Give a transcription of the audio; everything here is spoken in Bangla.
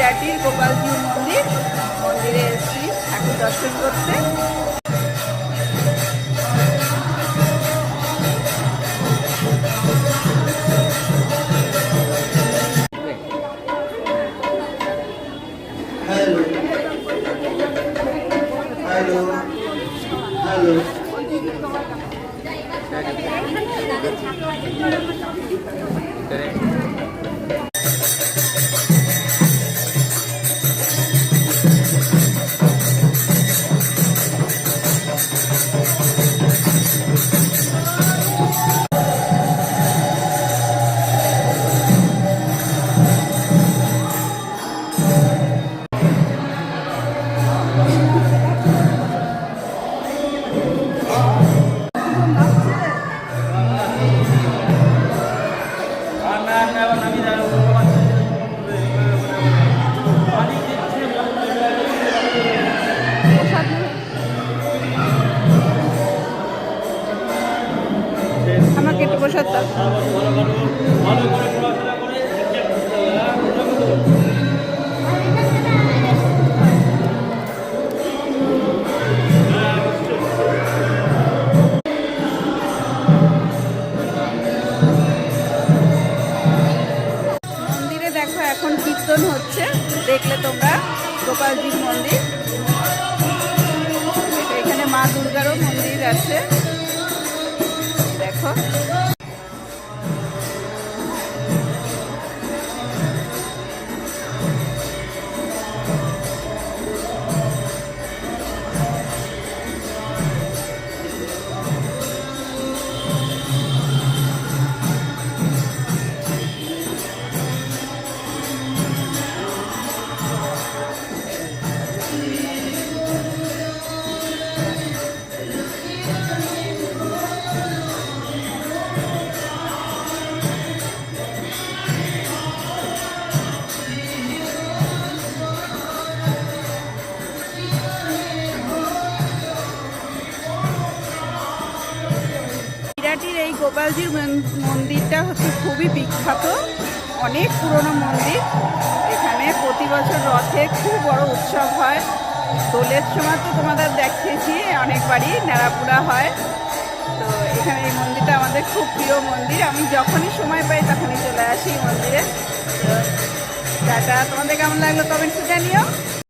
বিরাটির গোপালজিউ মন্দির। মন্দিরে এসেছি ঠাকুর দর্শন করতে। আমাকে একটু প্রসাদ দাও। মন্দিরে দেখো এখন কীর্তন হচ্ছে, দেখলে তোমরা গোপালজির মন্দির। এখানে মা দুর্গারও মন্দির আছে, দেখো। বিরাটির এই গোপালজির মন্দিরটা হচ্ছে খুবই বিখ্যাত, অনেক পুরনো মন্দির। এখানে প্রতি বছর রথে খুব বড় উৎসব হয়। দোলের সময় তো তোমাদের দেখিয়েছি অনেকবারই, নেড়াপুরা হয়। তো এখানে এই মন্দিরটা আমাদের খুব প্রিয় মন্দির। আমি যখনই সময় পাই তখনই চলে আসি মন্দিরে। টাটা। তোমাদের কেমন লাগলো কমেন্টসে জানিও।